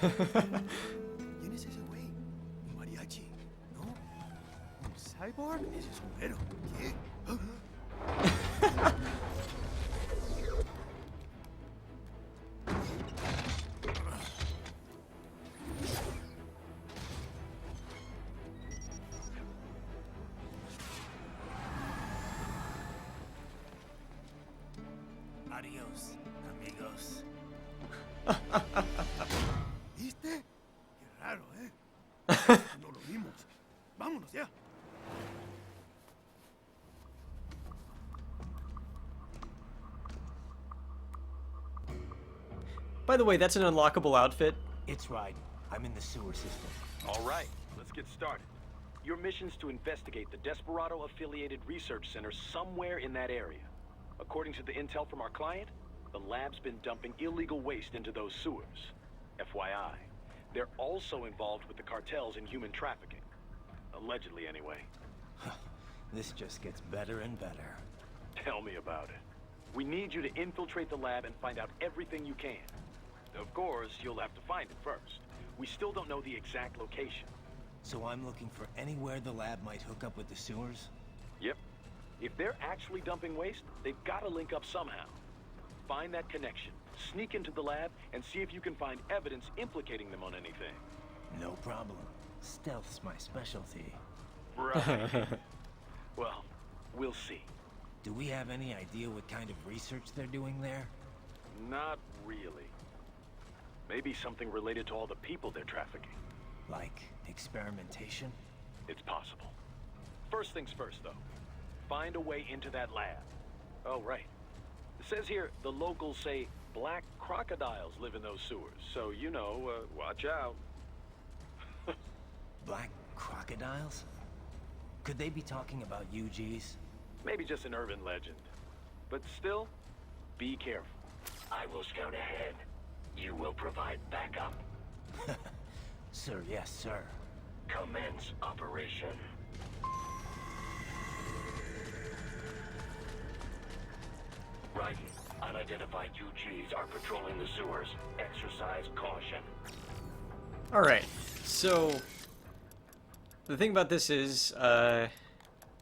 Speaker 10: ¿Quién es ese güey? ¿Un mariachi? ¿No? ¿Un cyborg? Ese es un güero. ¿Qué?
Speaker 9: Adios, amigos.
Speaker 10: ¿Viste? Qué raro, ¿eh? No lo vimos. Vámonos ya.
Speaker 1: By the way, that's an unlockable outfit.
Speaker 3: It's right. I'm in the sewer system.
Speaker 5: All right, let's get started. Your mission's to investigate the Desperado-affiliated research center somewhere in that area. According to the intel from our client, the lab's been dumping illegal waste into those sewers. FYI, they're also involved with the cartels in human trafficking. Allegedly, anyway.
Speaker 3: This just gets better and better.
Speaker 5: Tell me about it. We need you to infiltrate the lab and find out everything you can. Of course, you'll have to find it first. We still don't know the exact location.
Speaker 3: So I'm looking for anywhere the lab might hook up with the sewers?
Speaker 5: Yep. If they're actually dumping waste, they've got to link up somehow. Find that connection, sneak into the lab, and see if you can find evidence implicating them on anything.
Speaker 3: No problem. Stealth's my specialty.
Speaker 5: Right. Well, we'll see.
Speaker 3: Do we have any idea what kind of research they're doing there?
Speaker 5: Not really. Maybe something related to all the people they're trafficking.
Speaker 3: Like experimentation?
Speaker 5: It's possible. First things first, though. Find a way into that lab. Oh, right. It says here the locals say black crocodiles live in those sewers, so you know, watch out.
Speaker 3: Black crocodiles? Could they be talking about UGs?
Speaker 5: Maybe just an urban legend. But still, be careful.
Speaker 2: I will scout ahead. You will provide backup.
Speaker 3: Sir, yes, sir.
Speaker 2: Commence operation. Right. Unidentified UGs are patrolling the sewers. Exercise caution.
Speaker 1: Alright, so the thing about this is,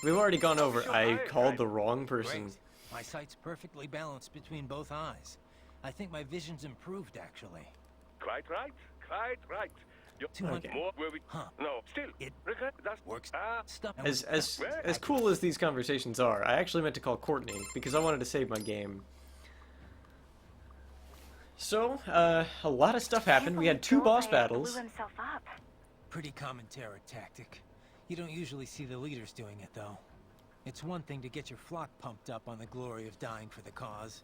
Speaker 1: we've already gone over. I called the wrong person.
Speaker 3: Great. My sight's perfectly balanced between both eyes. I think my vision's improved, actually.
Speaker 4: Quite right. Quite right. You
Speaker 3: 200.
Speaker 4: more where we...
Speaker 3: Huh.
Speaker 4: No, still.
Speaker 3: It
Speaker 4: Regret that
Speaker 3: works. Stuff.
Speaker 1: As cool as these conversations are, I actually meant to call Courtney because I wanted to save my game. So, a lot of stuff happened. We had 2 boss battles.
Speaker 8: Blew himself up.
Speaker 3: Pretty common terror tactic. You don't usually see the leaders doing it, though. It's one thing to get your flock pumped up on the glory of dying for the cause,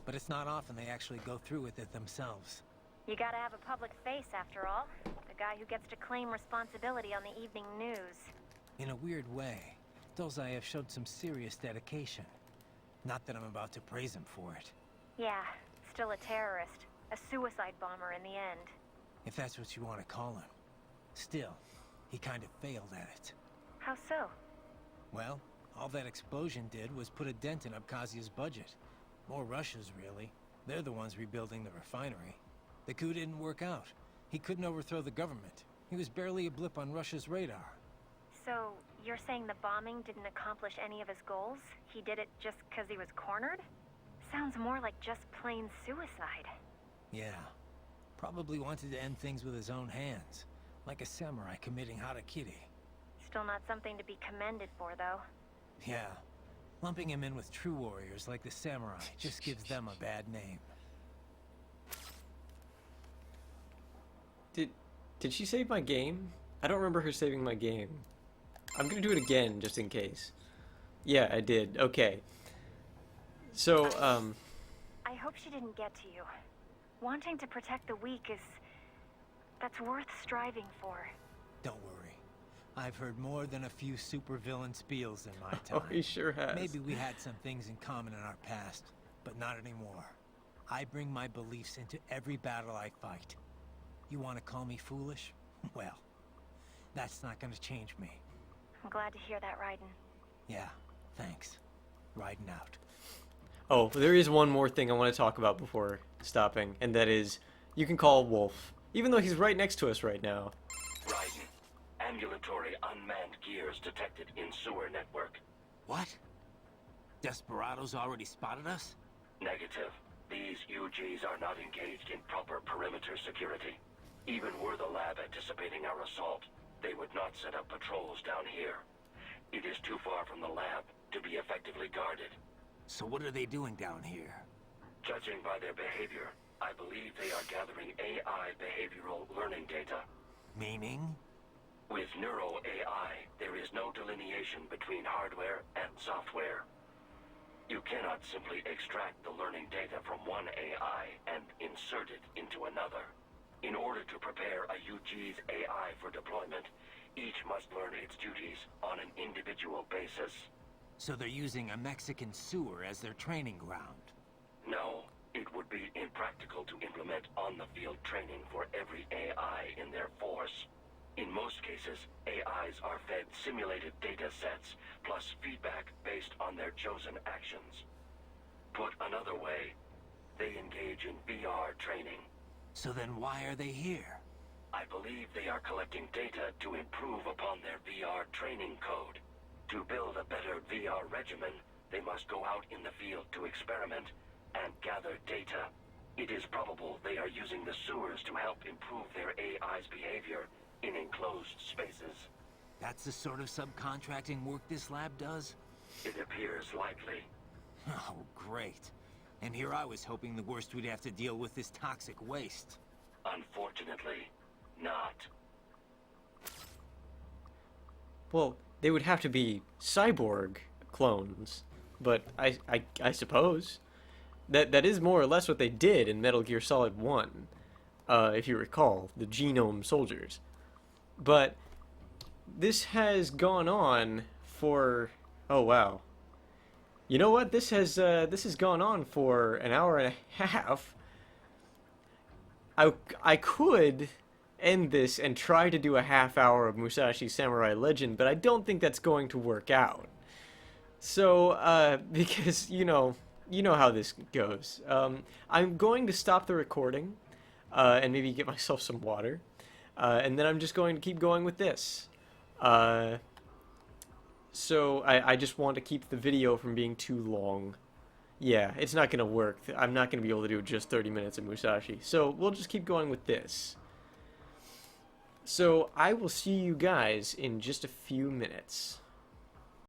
Speaker 3: but it's not often they actually go through with it themselves.
Speaker 8: You gotta have a public face, after all. The guy who gets to claim responsibility on the evening news.
Speaker 3: In a weird way, Dozayev showed some serious dedication. Not that I'm about to praise him for it.
Speaker 8: Yeah, still a terrorist. A suicide bomber in the end.
Speaker 3: If that's what you want to call him. Still, he kind of failed at it.
Speaker 8: How so?
Speaker 3: Well, all that explosion did was put a dent in Abkhazia's budget. More Russia's, really. They're the ones rebuilding the refinery. The coup didn't work out. He couldn't overthrow the government. He was barely a blip on Russia's radar.
Speaker 8: So, you're saying the bombing didn't accomplish any of his goals? He did it just because he was cornered? Sounds more like just plain suicide.
Speaker 3: Yeah. Probably wanted to end things with his own hands. Like a samurai committing harakiri.
Speaker 8: Still not something to be commended for, though.
Speaker 3: Yeah. Lumping him in with true warriors like the samurai just gives them a bad name.
Speaker 1: Did she save my game? I don't remember her saving my game. I'm gonna do it again, just in case. Yeah, I did. Okay. So,
Speaker 8: I hope she didn't get to you. Wanting to protect the weak is... that's worth striving for.
Speaker 3: Don't worry. I've heard more than a few supervillain spiels in my time.
Speaker 1: Oh, he sure has.
Speaker 3: Maybe we had some things in common in our past, but not anymore. I bring my beliefs into every battle I fight. You want to call me foolish? Well, that's not gonna change me.
Speaker 8: I'm glad to hear that, Raiden.
Speaker 3: Yeah, thanks. Riding out.
Speaker 1: oh, there is one more thing I want to talk about before stopping, and that is, you can call Wolf, even though he's right next to us right now.
Speaker 2: Raiden. Ambulatory unmanned gears detected in sewer network.
Speaker 3: What? Desperados already spotted us?
Speaker 2: Negative. These UGs are not engaged in proper perimeter security. Even were the lab anticipating our assault, they would not set up patrols down here. It is too far from the lab to be effectively guarded.
Speaker 3: So what are they doing down here?
Speaker 2: Judging by their behavior, I believe they are gathering AI behavioral learning data.
Speaker 3: Meaning?
Speaker 2: With Neuro AI, there is no delineation between hardware and software. You cannot simply extract the learning data from one AI and insert it into another. In order to prepare a UG's AI for deployment, each must learn its duties on an individual basis.
Speaker 3: So they're using a Mexican sewer as their training ground?
Speaker 2: No, it would be impractical to implement on-the-field training for every AI in their force. In most cases, AIs are fed simulated data sets, plus feedback based on their chosen actions. Put another way, they engage in VR training.
Speaker 3: So then why are they here?
Speaker 2: I believe they are collecting data to improve upon their VR training code. To build a better VR regimen, they must go out in the field to experiment and gather data. It is probable they are using the sewers to help improve their AI's behavior in enclosed spaces.
Speaker 3: That's the sort of subcontracting work this lab does?
Speaker 2: It appears likely.
Speaker 3: Oh, great. And here I was hoping the worst we'd have to deal with is toxic waste.
Speaker 2: Unfortunately, not.
Speaker 1: Well, they would have to be cyborg clones. But I suppose that is more or less what they did in Metal Gear Solid 1, if you recall, the genome soldiers. But this has gone on for, oh wow. You know what? This has gone on for an hour and a half. I could end this and try to do a half hour of Musashi Samurai Legend, but I don't think that's going to work out. So, because, you know how this goes. I'm going to stop the recording, and maybe get myself some water, and then I'm just going to keep going with this. So, I just want to keep the video from being too long. Yeah, it's not going to work. I'm not going to be able to do just 30 minutes of Musashi. So, we'll just keep going with this. So, I will see you guys in just a few minutes.